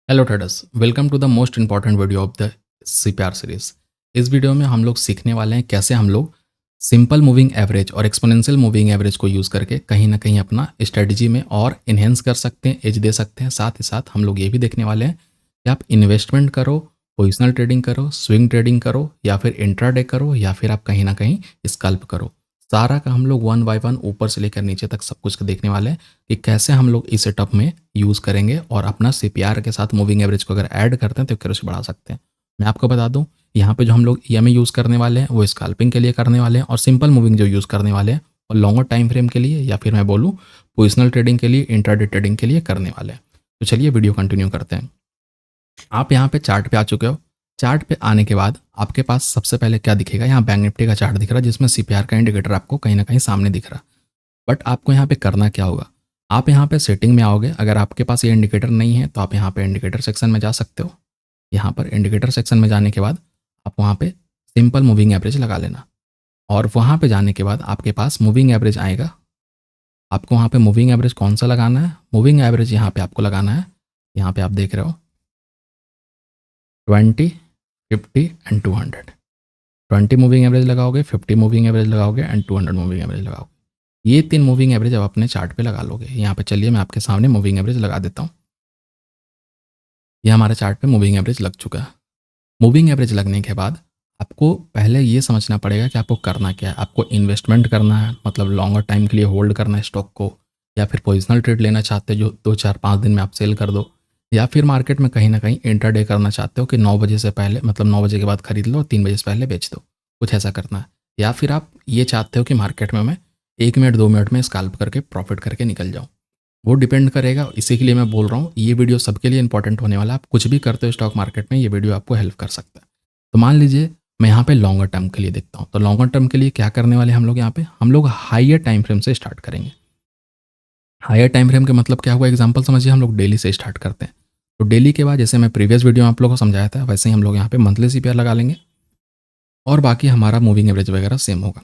Hello traders, welcome to the most important video of the CPR series. इस video में हम लोग सीखने वाले हैं कैसे हम लोग सिंपल मूविंग एवरेज और एक्सपोनेंशियल मूविंग एवरेज को यूज़ करके कहीं ना कहीं अपना स्ट्रेटजी में और इन्हेंस कर सकते हैं, एज दे सकते हैं। साथ ही साथ हम लोग ये भी देखने वाले हैं कि आप इन्वेस्टमेंट करो, पोजिशनल ट्रेडिंग करो, स्विंग ट्रेडिंग करो या फिर इंट्राडे करो या फिर आप कहीं ना कहीं स्कल्प करो। सारा का हम लोग वन बाय वन ऊपर से लेकर नीचे तक सब कुछ देखने वाले हैं कि कैसे हम लोग इस सेटअप में यूज़ करेंगे और अपना सीपीआर के साथ मूविंग एवरेज को अगर ऐड करते हैं तो कैसे बढ़ा सकते हैं। मैं आपको बता दूं, यहाँ पे जो हम लोग ईएमए यूज़ करने वाले हैं वो स्कैल्पिंग के लिए करने वाले हैं, और सिंपल मूविंग जो यूज़ करने वाले हैं और लॉन्गर टाइम फ्रेम के लिए या फिर मैं बोलूँ पोजिशनल ट्रेडिंग के लिए, इंट्राडे ट्रेडिंग के लिए करने वाले हैं। तो चलिए वीडियो कंटिन्यू करते हैं। आप यहाँ पे चार्ट पे आ चुके हो। चार्ट पे आने के बाद आपके पास सबसे पहले क्या दिखेगा, यहाँ बैंक निफ्टी का चार्ट दिख रहा है जिसमें सीपीआर का इंडिकेटर आपको कहीं ना कहीं सामने दिख रहा है। बट आपको यहाँ पे करना क्या होगा, आप यहाँ पे सेटिंग में आओगे। अगर आपके पास ये इंडिकेटर नहीं है तो आप यहाँ पे इंडिकेटर सेक्शन में जा सकते हो। यहाँ पर इंडिकेटर सेक्शन में जाने के बाद आप वहाँ पे सिंपल मूविंग एवरेज लगा लेना, और वहाँ पे जाने के बाद आपके पास मूविंग एवरेज आएगा। आपको वहाँ पे मूविंग एवरेज कौन सा लगाना है, मूविंग एवरेज यहाँ पे आपको लगाना है। यहाँ पे आप देख रहे हो 20, 50 एंड 200। 20 मूविंग एवरेज लगाओगे, 50 मूविंग एवरेज लगाओगे एंड 200 मूविंग एवरेज लगाओगे। ये 3 मूविंग एवरेज आप अपने चार्ट पे लगा लोगे। यहाँ पे चलिए मैं आपके सामने मूविंग एवरेज लगा देता हूँ। ये हमारे चार्ट पे मूविंग एवरेज लग चुका है। मूविंग एवरेज लगने के बाद आपको पहले ये समझना पड़ेगा कि आपको करना क्या है। आपको इन्वेस्टमेंट करना है, मतलब लॉन्गर टाइम के लिए होल्ड करना है स्टॉक को, या फिर पोजिशनल ट्रेड लेना चाहते हो जो 2 4 5 दिन में आप सेल कर दो, या फिर मार्केट में कहीं ना कहीं इंटरडे करना चाहते हो कि 9 बजे से पहले, मतलब 9 बजे के बाद खरीद लो, 3 बजे से पहले बेच दो, कुछ ऐसा करना है। या फिर आप ये चाहते हो कि मार्केट में मैं 1 मिनट 2 मिनट में स्कैल्प करके प्रॉफिट करके निकल जाऊँ। वो डिपेंड करेगा। इसी के लिए मैं बोल रहा हूँ ये वीडियो सबके लिए इंपॉर्टेंट होने वाला है। आप कुछ भी करते हो स्टॉक मार्केट में, ये वीडियो आपको हेल्प कर सकता है। तो मान लीजिए मैं यहाँ पे लॉन्गर टर्म के लिए देखता हूँ, तो लॉन्गर टर्म के लिए क्या करने वाले हम लोग, यहाँ पे हम लोग हाइयर टाइम फ्रेम से स्टार्ट करेंगे। हायर टाइम फ्रेम का मतलब क्या हुआ, एग्जांपल समझिए, हम लोग डेली से स्टार्ट करते हैं। तो डेली के बाद जैसे मैं प्रीवियस वीडियो में आप लोगों को समझाया था, वैसे ही हम लोग यहाँ पे मंथली सीपीआर लगा लेंगे, और बाकी हमारा मूविंग एवरेज वगैरह सेम होगा।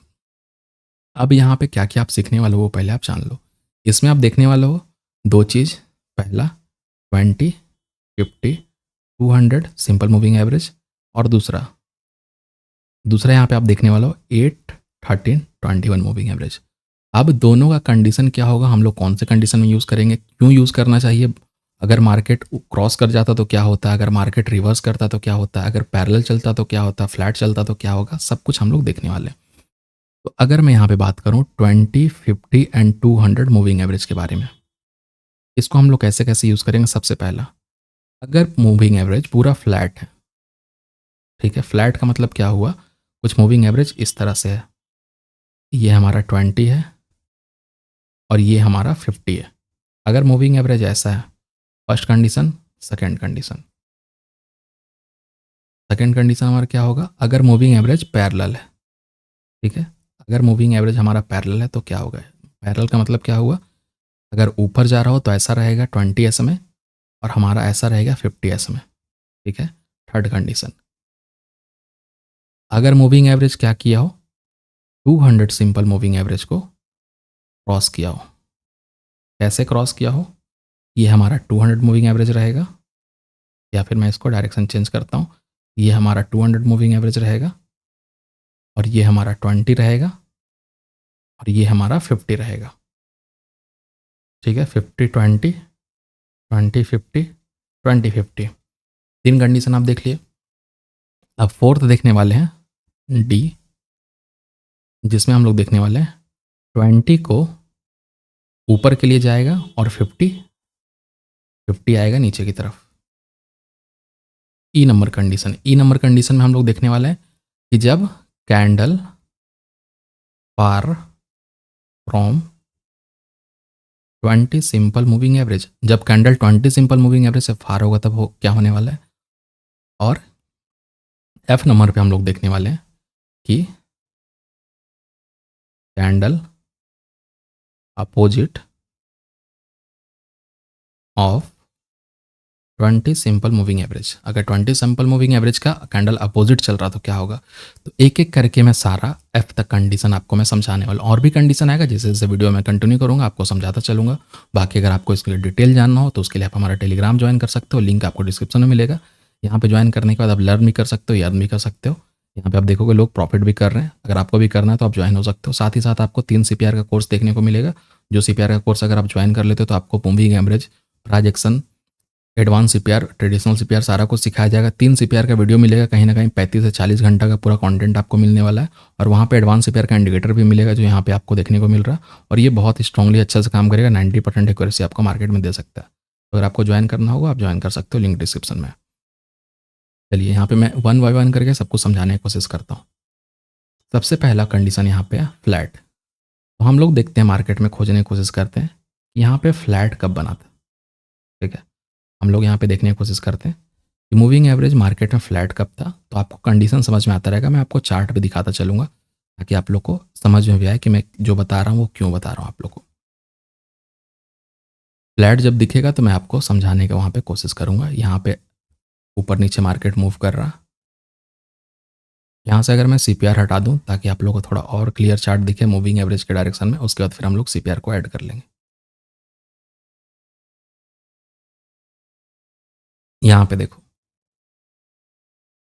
अब यहाँ पे क्या क्या आप सीखने वाले हो वो पहले आप जान लो। इसमें आप देखने वाले हो दो चीज़। पहला 20, 50, 200 सिंपल मूविंग एवरेज, और दूसरा दूसरा यहाँ पे आप देखने वाला हो 8, 13, 21 मूविंग एवरेज। अब दोनों का कंडीशन क्या होगा, हम लोग कौन से कंडीशन में यूज़ करेंगे, क्यों यूज़ करना चाहिए, अगर मार्केट क्रॉस कर जाता तो क्या होता है, अगर मार्केट रिवर्स करता तो क्या होता है, अगर पैरेलल चलता तो क्या होता, फ्लैट चलता तो क्या होगा, सब कुछ हम लोग देखने वाले हैं। तो अगर मैं यहाँ पे बात करूँ 20, 50 एंड 200 मूविंग एवरेज के बारे में, इसको हम लोग कैसे कैसे यूज़ करेंगे। सबसे पहला, अगर मूविंग एवरेज पूरा फ्लैट है, ठीक है, फ्लैट का मतलब क्या हुआ, कुछ मूविंग एवरेज इस तरह से है, ये हमारा 20 है और ये हमारा 50 है। अगर मूविंग एवरेज ऐसा है, first condition, second condition, second condition हमारा क्या होगा, अगर मूविंग एवरेज पैरेलल है, ठीक है, अगर मूविंग एवरेज हमारा पैरेलल है तो क्या होगा, पैरेलल का मतलब क्या हुआ, अगर ऊपर जा रहा हो तो ऐसा रहेगा 20 में, और हमारा ऐसा रहेगा 50 में, ठीक है। थर्ड कंडीशन, अगर मूविंग एवरेज क्या किया हो, 200 सिंपल मूविंग एवरेज को क्रॉस किया हो। कैसे क्रॉस किया हो, ये हमारा 200 मूविंग एवरेज रहेगा, या फिर मैं इसको डायरेक्शन चेंज करता हूँ, ये हमारा 200 मूविंग एवरेज रहेगा, और ये हमारा 20 रहेगा, और ये हमारा 50 रहेगा, ठीक है। 50, 20, 20, 50, 20, 50, तीन कंडीशन आप देख लिए। अब फोर्थ देखने वाले हैं डी, जिसमें हम लोग देखने वाले हैं 20 को ऊपर के लिए जाएगा और 50 आएगा नीचे की तरफ। ई नंबर कंडीशन, ई नंबर कंडीशन में हम लोग देखने वाले हैं कि जब candle far from 20 simple moving average, जब कैंडल 20 सिंपल मूविंग एवरेज से फार होगा तब वो क्या होने वाला है। और एफ नंबर पे हम लोग देखने वाले हैं कि candle opposite of 20 simple moving average. अगर 20 सिंपल मूविंग एवरेज का कैंडल अपोजिट चल रहा तो क्या होगा? तो एक एक करके मैं सारा एफ तक कंडीशन आपको मैं समझाने वाला, और भी कंडीशन आएगा जैसे जैसे वीडियो में कंटिन्यू करूँगा आपको समझाता चलूँगा। बाकी अगर आपको इसके लिए डिटेल जानना हो तो उसके लिए आप हमारा टेलीग्राम ज्वाइन कर सकते हो, लिंक आपको डिस्क्रिप्शन में मिलेगा। यहाँ पे ज्वाइन करने के बाद आप लर्न भी कर सकते हो, अर्न भी कर सकते हो। यहाँ पे आप देखोगे लोग प्रॉफिट भी कर रहे हैं। अगर आपको भी करना है तो आप ज्वाइन हो सकते हो। साथ ही साथ आपको 3 CPR का कोर्स देखने को मिलेगा। जो CPR का कोर्स अगर आप ज्वाइन कर लेते हो तो आपको moving average, price action, advance CPR, traditional CPR सारा कुछ सिखाया जाएगा। 3 CPR का वीडियो मिलेगा, कहीं ना कहीं 35 से 40 घंटा का पूरा कंटेंट आपको मिलने वाला है। और वहाँ पे एडवांस CPR का इंडिकेटर भी मिलेगा जो यहाँ पे आपको देखने को मिल रहा है। और ये बहुत स्ट्रांगली अच्छा से काम करेगा, 90% एक्यूरेसी आपको मार्केट में दे सकता है। तो अगर आपको ज्वाइन करना होगा आप ज्वाइन कर सकते हो, लिंक डिस्क्रिप्शन में। चलिए यहाँ पे मैं वन बाय वन करके सब कुछ समझाने की कोशिश करता हूँ। सबसे पहला कंडीशन यहाँ पे है फ्लैट। तो हम लोग देखते हैं मार्केट में, खोजने की कोशिश करते हैं यहाँ पे फ्लैट कब बना था। ठीक है, हम लोग यहाँ पे देखने की कोशिश करते हैं कि मूविंग एवरेज मार्केट में फ्लैट कब था। तो आपको कंडीशन समझ में आता रहेगा। मैं आपको चार्ट भी दिखाता चलूँगा ताकि आप लोग को समझ में भी आए कि मैं जो बता रहा हूँ वो क्यों बता रहा हूँ आप लोग को। फ्लैट जब दिखेगा तो मैं आपको समझाने का वहाँ पे कोशिश करूँगा। यहाँ पे ऊपर नीचे मार्केट मूव कर रहा। यहाँ से अगर मैं CPR हटा दूँ ताकि आप लोगों को थोड़ा और क्लियर चार्ट दिखे मूविंग एवरेज के डायरेक्शन में, उसके बाद फिर हम लोग CPR को ऐड कर लेंगे। यहाँ पे देखो,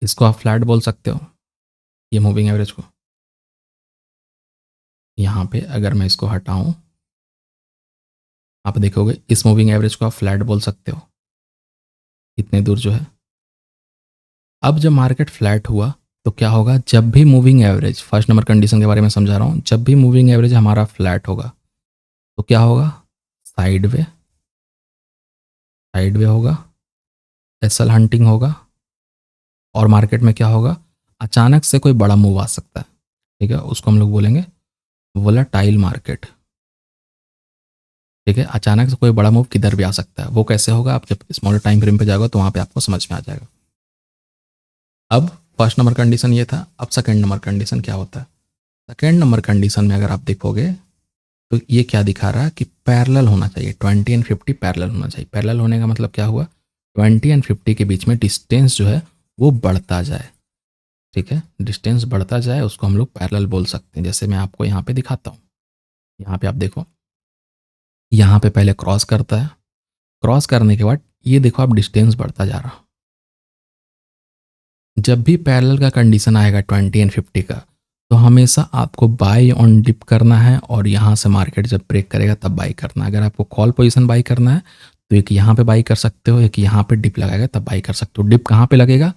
इसको आप फ्लैट बोल सकते हो, ये मूविंग एवरेज को। यहाँ पे अगर मैं इसको हटाऊँ, आप देखोगे इस मूविंग एवरेज को आप फ्लैट बोल सकते हो, इतने दूर जो है। अब जब मार्केट फ्लैट हुआ तो क्या होगा? जब भी moving average, first number condition के बारे में समझा रहा हूँ, जब भी मूविंग एवरेज हमारा फ्लैट होगा तो क्या होगा? साइडवे, साइडवे होगा, एसएल हंटिंग होगा, और मार्केट में क्या होगा? अचानक से कोई बड़ा मूव आ सकता है। ठीक है, उसको हम लोग बोलेंगे वोलेटाइल मार्केट। ठीक है, अचानक से कोई बड़ा मूव किधर भी आ सकता है। वो कैसे होगा? आप जब स्मॉल टाइम फ्रेम पे जाओगे तो वहाँ पे आपको समझ में आ जाएगा। अब फर्स्ट नंबर कंडीशन ये था। अब सेकंड नंबर कंडीशन क्या होता है? सेकंड नंबर कंडीशन में अगर आप देखोगे तो ये क्या दिखा रहा है कि पैरेलल होना चाहिए, 20 एंड 50 पैरेलल होना चाहिए। पैरेलल होने का मतलब क्या हुआ? 20 एंड 50 के बीच में डिस्टेंस जो है वो बढ़ता जाए। ठीक है, डिस्टेंस बढ़ता जाए उसको हम लोग पैरेलल बोल सकते हैं। जैसे मैं आपको यहाँ पे दिखाता हूँ। यहाँ पे आप देखो, यहाँ पे पहले क्रॉस करता है, क्रॉस करने के बाद ये देखो आप डिस्टेंस बढ़ता जा रहा। जब भी पैरेलल का कंडीशन आएगा 20 एंड 50 का, तो हमेशा आपको बाई ऑन डिप करना है, और यहाँ से मार्केट जब ब्रेक करेगा तब बाई करना है। अगर आपको कॉल पोजीशन बाई करना है तो एक यहाँ पे बाई कर सकते हो, एक यहाँ पे डिप लगाएगा तब बाई कर सकते हो। डिप कहाँ पे लगेगा?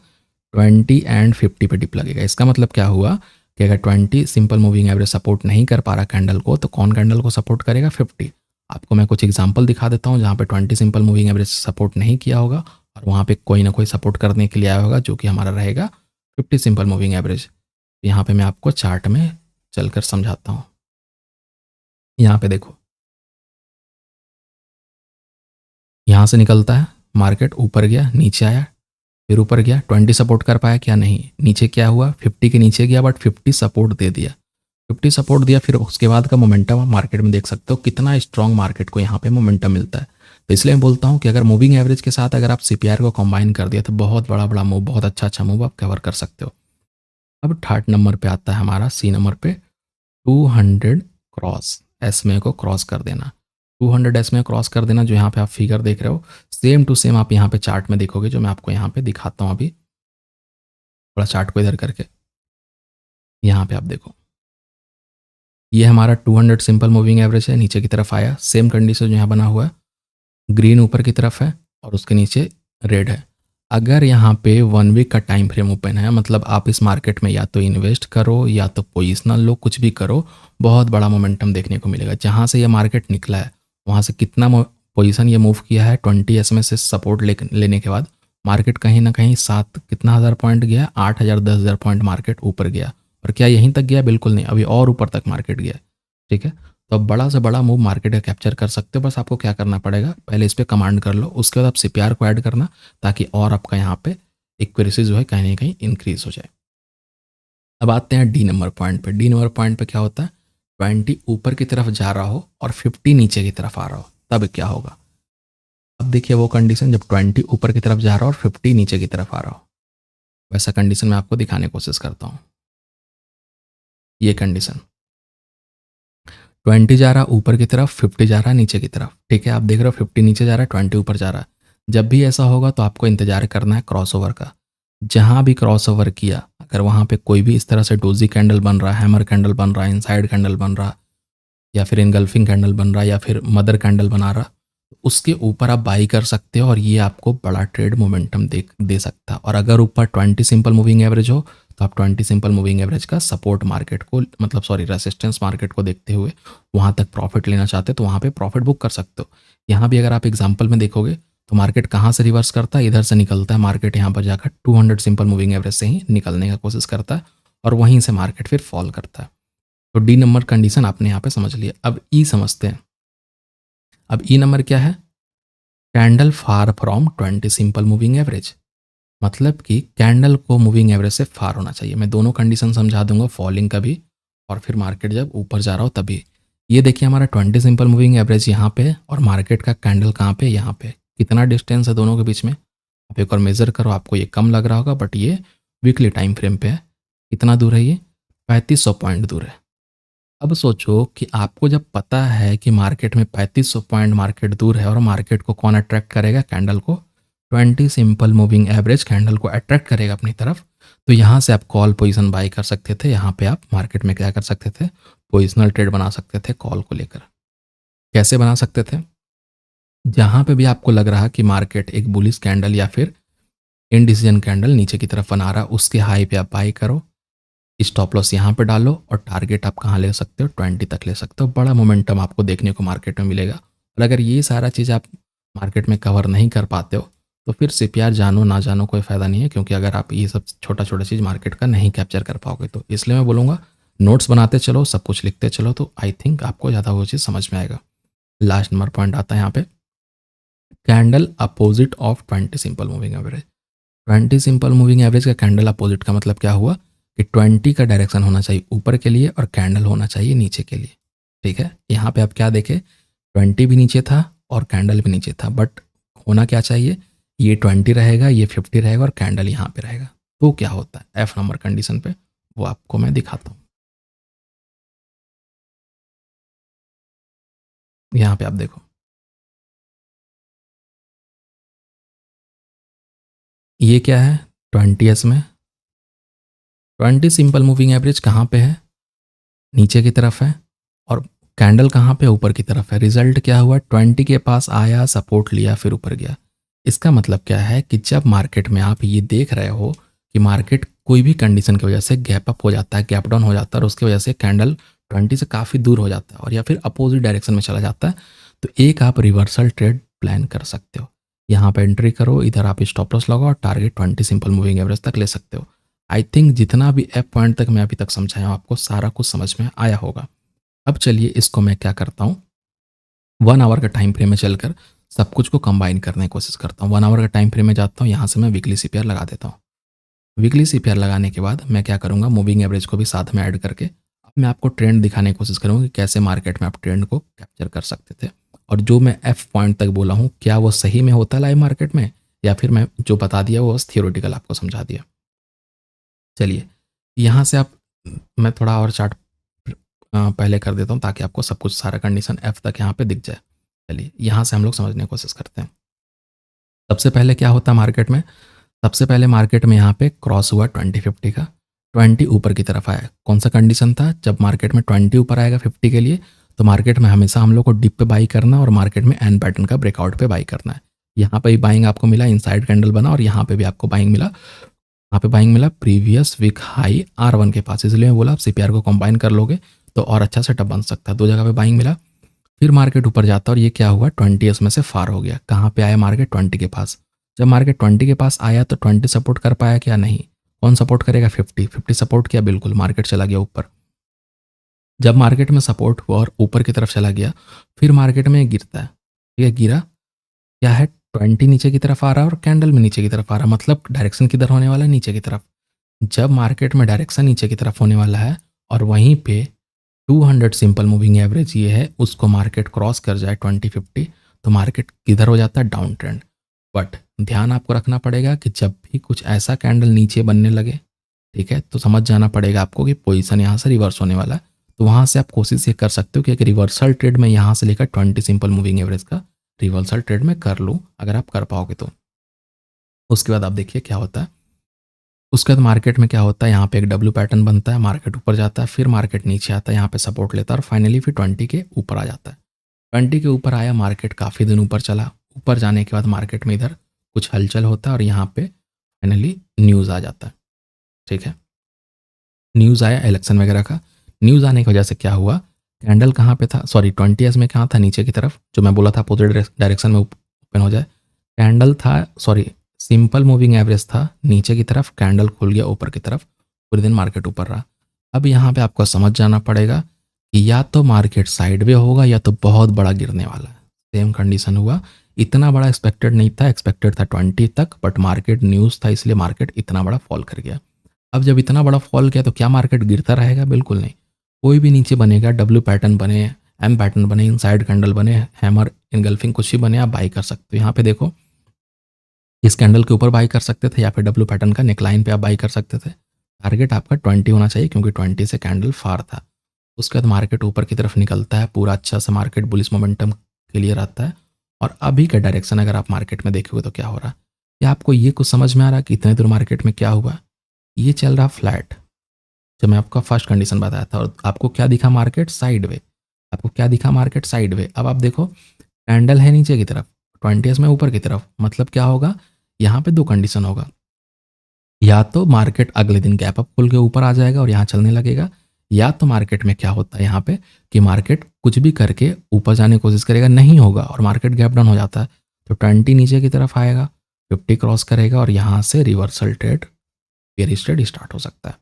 20 एंड 50 पे डिप लगेगा। इसका मतलब क्या हुआ कि अगर 20 सिंपल मूविंग एवरेज सपोर्ट नहीं कर पा रहा कैंडल को, तो कौन कैंडल को सपोर्ट करेगा? 50। आपको मैं कुछ एग्जांपल दिखा देता हूँ जहाँ पे 20 सिंपल मूविंग एवरेज सपोर्ट नहीं किया होगा और वहाँ पे कोई ना कोई सपोर्ट करने के लिए आया होगा, जो कि हमारा रहेगा 50 सिंपल मूविंग एवरेज। यहाँ पे मैं आपको चार्ट में चलकर समझाता हूँ। यहाँ पे देखो, यहाँ से निकलता है मार्केट, ऊपर गया, नीचे आया, फिर ऊपर गया। 20 सपोर्ट कर पाया क्या? नहीं। नीचे क्या हुआ? 50 के नीचे गया, बट 50 सपोर्ट दे दिया। 50 सपोर्ट दिया, फिर उसके बाद का मोमेंटम आप मार्केट में देख सकते हो कितना स्ट्रांग मार्केट को यहाँ पे मोमेंटम मिलता है। तो इसलिए मैं बोलता हूँ कि अगर मूविंग एवरेज के साथ अगर आप CPR को कंबाइन कर दिया तो बहुत बड़ा बड़ा मूव, बहुत अच्छा मूव आप कवर कर सकते हो। अब थर्ड नंबर पे आता है हमारा, C नंबर पे 200 क्रॉस, SMA को क्रॉस कर देना। 200 SMA क्रॉस कर देना, जो यहाँ पे आप फिगर देख रहे हो सेम टू सेम आप यहाँ पे चार्ट में देखोगे, जो मैं आपको यहाँ पे दिखाता हूँ अभी। थोड़ा चार्ट को इधर करके यहाँ पे आप देखो, ये हमारा 200 सिंपल मूविंग एवरेज है, नीचे की तरफ आया। सेम कंडीशन जो यहाँ बना हुआ है, ग्रीन ऊपर की तरफ है और उसके नीचे रेड है। अगर यहाँ पे 1 वीक का टाइम फ्रेम ओपन है, मतलब आप इस मार्केट में या तो इन्वेस्ट करो या तो पोजिशनल लो, कुछ भी करो, बहुत बड़ा मोमेंटम देखने को मिलेगा। जहाँ से ये मार्केट निकला है वहाँ से कितना पोजीशन ये मूव किया है, 20 SMA से सपोर्ट लेने के बाद मार्केट कहीं ना कहीं 7 कितना हज़ार पॉइंट गया, 8,000 10,000 पॉइंट मार्केट ऊपर गया। और क्या यहीं तक गया? बिल्कुल नहीं, अभी और ऊपर तक मार्केट गया। ठीक है, तो अब बड़ा से बड़ा मूव मार्केट का कैप्चर कर सकते हो। बस आपको क्या करना पड़ेगा, पहले इस पर कमांड कर लो, उसके बाद आप CPR को ऐड करना, ताकि और आपका यहाँ पे एक्यूरेसी जो है कहीं ना कहीं इंक्रीज हो जाए। अब आते हैं D नंबर पॉइंट पे। D नंबर पॉइंट पे क्या होता है? 20 ऊपर की तरफ जा रहा हो और 50 नीचे की तरफ आ रहा हो, तब क्या होगा? अब देखिए वो कंडीशन जब 20 ऊपर की तरफ जा रहा हो और 50 नीचे की तरफ आ रहा हो, वैसा कंडीशन मैं आपको दिखाने की कोशिश करता हूँ। ये कंडीशन 20 जा रहा ऊपर की तरफ, 50 जा रहा नीचे की तरफ, ठीक है। आप देख रहे हो 50 नीचे जा रहा है, 20 ऊपर जा रहा है। जब भी ऐसा होगा तो आपको इंतजार करना है क्रॉसओवर का। जहाँ भी क्रॉसओवर किया, अगर वहाँ पे कोई भी इस तरह से डोजी कैंडल बन रहा है, हैमर कैंडल बन रहा है, इनसाइड कैंडल बन रहा, या फिर इनगल्फिंग कैंडल बन रहा, या फिर मदर कैंडल बना रहा, उसके ऊपर आप बाई कर सकते हो और ये आपको बड़ा ट्रेड मोमेंटम दे सकता है। और अगर ऊपर 20 सिंपल मूविंग एवरेज हो तो आप 20 सिंपल मूविंग एवरेज का सपोर्ट मार्केट को, मतलब सॉरी रेसिस्टेंस मार्केट को देखते हुए वहाँ तक प्रॉफिट लेना चाहते हो तो वहाँ पे प्रॉफिट बुक कर सकते हो। यहाँ भी अगर आप एग्जाम्पल में देखोगे तो मार्केट कहाँ से रिवर्स करता है, इधर से निकलता है मार्केट, यहाँ पर जाकर 200 सिंपल मूविंग एवरेज से ही निकलने का कोशिश करता है और वहीं से मार्केट फिर फॉल करता है। तो डी नंबर कंडीशन आपने यहाँ पे समझ लिया। अब ई समझते हैं। अब ई नंबर क्या है? Candle far from 20 simple moving average, मतलब कि कैंडल को मूविंग एवरेज से फार होना चाहिए। मैं दोनों कंडीशन समझा दूंगा, फॉलिंग का भी और फिर मार्केट जब ऊपर जा रहा हो तभी। ये देखिए हमारा 20 सिंपल मूविंग एवरेज यहाँ पे और मार्केट का कैंडल कहाँ पे, यहाँ पे। कितना डिस्टेंस है दोनों के बीच में? आप एक और मेज़र करो, आपको ये कम लग रहा होगा बट ये वीकली टाइम फ्रेम पे है। कितना दूर है ये? 3500 पॉइंट दूर है। अब सोचो कि आपको जब पता है कि मार्केट में 3500 पॉइंट मार्केट दूर है और मार्केट को कौन अट्रैक्ट करेगा? कैंडल को। 20 सिंपल मूविंग एवरेज कैंडल को अट्रैक्ट करेगा अपनी तरफ। तो यहाँ से आप कॉल पोजीशन बाई कर सकते थे। यहाँ पे आप मार्केट में क्या कर सकते थे? पोजिशनल ट्रेड बना सकते थे कॉल को लेकर। कैसे बना सकते थे? जहाँ पे भी आपको लग रहा कि मार्केट एक बुलिश कैंडल या फिर इनडिसीजन कैंडल नीचे की तरफ बना रहा, उसके हाई पे आप बाई करो, स्टॉप लॉस यहाँ पे डालो और टारगेट आप कहाँ ले सकते हो? 20 तक ले सकते हो। बड़ा मोमेंटम आपको देखने को मार्केट में मिलेगा। और अगर ये सारा चीज़ आप मार्केट में कवर नहीं कर पाते हो तो फिर सीपीआर जानो ना जानो कोई फ़ायदा नहीं है, क्योंकि अगर आप ये सब छोटा छोटा चीज़ मार्केट का नहीं कैप्चर कर पाओगे तो इसलिए मैं बोलूँगा नोट्स बनाते चलो, सब कुछ लिखते चलो, तो आई थिंक आपको ज़्यादा वो चीज़ समझ में आएगा। लास्ट नंबर पॉइंट आता है यहाँ पे, candle opposite of 20 simple moving average. 20 simple moving average का कैंडल अपोजिट का मतलब क्या हुआ कि 20 का डायरेक्शन होना चाहिए ऊपर के लिए और कैंडल होना चाहिए नीचे के लिए। ठीक है, यहाँ पे आप क्या देखें, 20 भी नीचे था और कैंडल भी नीचे था, बट होना क्या चाहिए? ये 20 रहेगा, ये 50 रहेगा और कैंडल यहाँ पे रहेगा। तो क्या होता है एफ नंबर कंडीशन पे, वो आपको मैं दिखाता हूँ। यहाँ पे आप देखो, ये क्या है? 20s में 20 सिंपल मूविंग एवरेज कहाँ पे है? नीचे की तरफ है और कैंडल कहाँ पे? ऊपर की तरफ है। रिजल्ट क्या हुआ? 20 के पास आया, सपोर्ट लिया, फिर ऊपर गया। इसका मतलब क्या है कि जब मार्केट में आप ये देख रहे हो कि मार्केट कोई भी कंडीशन की वजह से गैप अप हो जाता है, गैप डाउन हो जाता है और उसकी वजह से कैंडल 20 से काफ़ी दूर हो जाता है और या फिर अपोजिट डायरेक्शन में चला जाता है, तो एक आप रिवर्सल ट्रेड प्लान कर सकते हो। यहाँ पे एंट्री करो, इधर आप स्टॉप लॉस लगाओ और टारगेट 20 सिंपल मूविंग एवरेज तक ले सकते हो। आई थिंक जितना भी एफ पॉइंट तक मैं अभी तक समझाया हूँ आपको सारा कुछ समझ में आया होगा। अब चलिए इसको मैं क्या करता हूँ, 1 आवर का टाइम फ्रेम में चलकर सब कुछ को कंबाइन करने की कोशिश करता हूँ। 1 आवर का टाइम फ्रेम में जाता हूँ, यहाँ से मैं वीकली सीपीआर लगा देता हूँ। वीकली सीपीआर लगाने के बाद मैं क्या करूँगा, मूविंग एवरेज को भी साथ में ऐड करके अब मैं आपको ट्रेंड दिखाने की कोशिश करूँगा कि कैसे मार्केट में आप ट्रेंड को कैप्चर कर सकते थे। और जो मैं एफ पॉइंट तक बोला हूँ क्या वो सही में होता है लाइव मार्केट में, या फिर मैं जो बता दिया वो बस थियोरेटिकल आपको समझा दिया। चलिए यहाँ से आप, मैं थोड़ा और चार्ट पहले कर देता हूँ ताकि आपको सब कुछ सारा कंडीशन एफ तक यहाँ पे दिख जाए। चलिए यहाँ से हम लोग समझने की कोशिश करते हैं। सबसे पहले क्या होता है मार्केट में? सबसे पहले मार्केट में यहाँ पे क्रॉस हुआ 20-50 का, 20 ऊपर की तरफ आया। कौन सा कंडीशन था? जब मार्केट में 20 ऊपर आएगा 50 के लिए तो मार्केट में हमेशा हम लोग को डिप पे बाई करना और मार्केट में एन पैटर्न का ब्रेकआउट पे बाई करना है। यहाँ पे भी बाइंग आपको मिला, इनसाइड कैंडल बना और यहाँ पे भी आपको बाइंग मिला। यहाँ पे बाइंग मिला प्रीवियस वीक हाई R1 के पास, इसलिए मैं बोला आप सीपीआर को कंबाइन कर लोगे तो और अच्छा सेटअप बन सकता है। दो जगह पे बाइंग मिला, फिर मार्केट ऊपर जाता है और ये क्या हुआ, 20 में से फार हो गया। कहाँ पे आया मार्केट? 20 के पास। जब मार्केट 20 के पास आया तो 20 सपोर्ट कर पाया क्या? नहीं। कौन सपोर्ट करेगा? 50 सपोर्ट किया, बिल्कुल मार्केट चला गया ऊपर। जब मार्केट में सपोर्ट हुआ और ऊपर की तरफ चला गया, फिर मार्केट में गिरता है। ठीक है, गिरा, क्या है, 20 नीचे की तरफ आ रहा है और कैंडल में नीचे की तरफ आ रहा है, मतलब डायरेक्शन किधर होने वाला है? नीचे की तरफ। जब मार्केट में डायरेक्शन नीचे की तरफ होने वाला है और वहीं पे 200 सिंपल मूविंग एवरेज ये है, उसको मार्केट क्रॉस कर जाए 20-50, तो मार्केट किधर हो जाता है, डाउन ट्रेंड। बट ध्यान आपको रखना पड़ेगा कि जब भी कुछ ऐसा कैंडल नीचे बनने लगे, ठीक है, तो समझ जाना पड़ेगा आपको कि पोजीशन यहाँ से रिवर्स होने वाला है। तो वहाँ से आप कोशिश ये कर सकते हो कि एक रिवर्सल ट्रेड में यहाँ से लेकर 20 सिंपल मूविंग एवरेज का रिवर्सल ट्रेड में कर लूँ, अगर आप कर पाओगे तो। उसके बाद आप देखिए क्या होता है। उसके बाद मार्केट में क्या होता है, यहाँ पे एक डब्ल्यू पैटर्न बनता है, मार्केट ऊपर जाता है, फिर मार्केट नीचे आता है, यहाँ पे सपोर्ट लेता है और फाइनली फिर 20 के ऊपर आ जाता है। 20 के ऊपर आया, मार्केट काफ़ी दिन ऊपर चला। ऊपर जाने के बाद मार्केट में इधर कुछ हलचल होता है और यहाँ पे फाइनली न्यूज़ आ जाता है, ठीक है। न्यूज़ आया इलेक्शन वगैरह का। न्यूज़ आने की वजह से क्या हुआ, कैंडल कहाँ पे था, सॉरी 20s में कहाँ था, नीचे की तरफ, जो मैं बोला था अपोजिट डायरेक्शन में ओपन हो जाए। कैंडल था, सॉरी सिंपल मूविंग एवरेज था नीचे की तरफ, कैंडल खुल गया ऊपर की तरफ, पूरे दिन मार्केट ऊपर रहा। अब यहाँ पे आपको समझ जाना पड़ेगा कि या तो मार्केट साइडवे होगा या तो बहुत बड़ा गिरने वाला है। सेम कंडीशन हुआ, इतना बड़ा एक्सपेक्टेड नहीं था, एक्सपेक्टेड था 20 तक, बट मार्केट न्यूज़ था इसलिए मार्केट इतना बड़ा फॉल कर गया। अब जब इतना बड़ा फॉल किया तो क्या मार्केट गिरता रहेगा, बिल्कुल नहीं। कोई भी नीचे बनेगा, डब्ल्यू पैटर्न बने, एम पैटर्न बने, इनसाइड कैंडल बने, हैमर इनगल्फिंग कुछ भी बने, आप बाई कर सकते हो। यहाँ पे देखो, इस कैंडल के ऊपर बाई कर सकते थे या फिर डब्ल्यू पैटर्न का नेकलाइन पे आप बाई कर सकते थे। टारगेट आपका 20 होना चाहिए क्योंकि 20 से कैंडल फार था। उसके बाद मार्केट ऊपर की तरफ निकलता है, पूरा अच्छा सा मार्केट बुलिश मोमेंटम के लिए रहता है। और अभी का डायरेक्शन अगर आप मार्केट में देखोगे तो क्या हो रहा है, क्या आपको ये कुछ समझ में आ रहा है कि इतने दूर मार्केट में क्या हुआ। ये चल रहा फ्लैट, जो मैं आपका फर्स्ट कंडीशन बताया था, और आपको क्या दिखा, मार्केट साइडवे। आपको क्या दिखा, मार्केट साइडवे। अब आप देखो, कैंडल है नीचे की तरफ, 20s में ऊपर की तरफ, मतलब क्या होगा, यहाँ पे दो कंडीशन होगा, या तो मार्केट अगले दिन गैप अप खुल के ऊपर आ जाएगा और यहाँ चलने लगेगा, या तो मार्केट में क्या होता है यहाँ पे कि मार्केट कुछ भी करके ऊपर जाने की कोशिश करेगा, नहीं होगा और मार्केट गैप डाउन हो जाता है, तो 20 नीचे की तरफ आएगा, 50 क्रॉस करेगा और यहाँ से reversal trade, bearish trade start हो सकता है।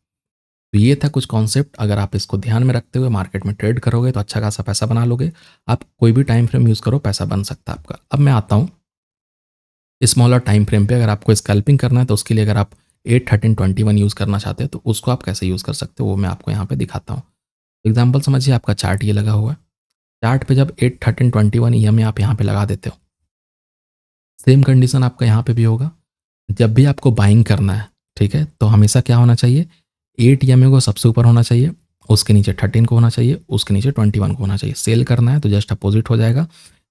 तो ये था कुछ कॉन्सेप्ट, अगर आप इसको ध्यान में रखते हुए मार्केट में ट्रेड करोगे तो अच्छा खासा पैसा बना लोगे। आप कोई भी टाइम फ्रेम यूज़ करो, पैसा बन सकता है आपका। अब मैं आता हूँ स्मॉलर टाइम फ्रेम पे। अगर आपको स्कैल्पिंग करना है तो उसके लिए अगर आप 8, 13, 21 यूज़ करना चाहते हैं तो उसको आप कैसे यूज़ कर सकते हो वो मैं आपको यहाँ पे दिखाता हूँ। एग्जाम्पल समझिए, आपका चार्ट ये लगा हुआ है। चार्ट पे जब 8, 13, 21 ईएमए आप यहाँ पे लगा देते हो, सेम कंडीशन आपका यहाँ पे भी होगा। जब भी आपको बाइंग करना है, ठीक है, तो हमेशा क्या होना चाहिए, 8 ईएमए को सबसे ऊपर होना चाहिए, उसके नीचे 13 को होना चाहिए, उसके नीचे 21 को होना चाहिए। सेल करना है तो जस्ट अपोजिट हो जाएगा,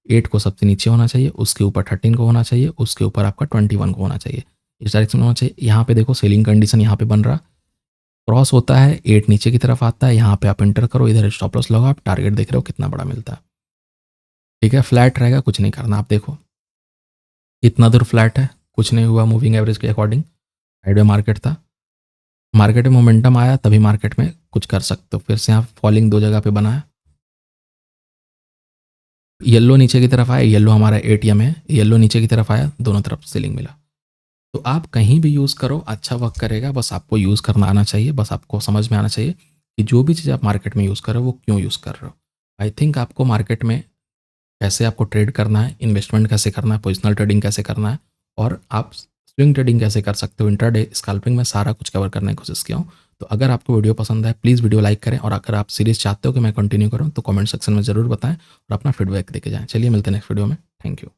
8 को सबसे नीचे होना चाहिए, उसके ऊपर 13 को होना चाहिए, उसके ऊपर आपका 21 को होना चाहिए। इस डायरेक्शन में होना चाहिए। यहाँ पे देखो सेलिंग कंडीशन यहाँ पे बन रहा, क्रॉस होता है, 8 नीचे की तरफ आता है, यहाँ पे आप एंटर करो, इधर स्टॉप लॉस लगाओ, आप टारगेट देख रहे हो कितना बड़ा मिलता है, ठीक है। फ्लैट रहेगा, कुछ नहीं करना। आप देखो इतना दूर फ्लैट है, कुछ नहीं हुआ, मूविंग एवरेज के अकॉर्डिंग साइड में मार्केट था, मार्केट में मोमेंटम आया तभी मार्केट में कुछ कर सकते हो। फिर से यहाँ फॉलिंग दो जगह पे बना है, येलो नीचे की तरफ आया, येलो हमारा एटीएम है, येलो नीचे की तरफ आया, दोनों तरफ सेलिंग मिला। तो आप कहीं भी यूज़ करो, अच्छा वर्क करेगा, बस आपको यूज़ करना आना चाहिए, बस आपको समझ में आना चाहिए कि जो भी चीज़ आप मार्केट में यूज़ कर रहे हो वो क्यों यूज़ कर रहे हो। आई थिंक आपको मार्केट में कैसे आपको ट्रेड करना है, इन्वेस्टमेंट कैसे करना है, पोजिशनल ट्रेडिंग कैसे करना है, और आप स्विंग ट्रेडिंग कैसे कर सकते हो, इंट्राडे स्कैल्पिंग में सारा कुछ कवर करने की कोशिश किया हूँ। तो अगर आपको वीडियो पसंद है प्लीज़ वीडियो लाइक करें, और अगर आप सीरीज़ चाहते हो कि मैं कंटिन्यू करूँ तो कमेंट सेक्शन में ज़रूर बताएं और अपना फीडबैक देके जाएं। चलिए मिलते हैं नेक्स्ट वीडियो में, थैंक यू।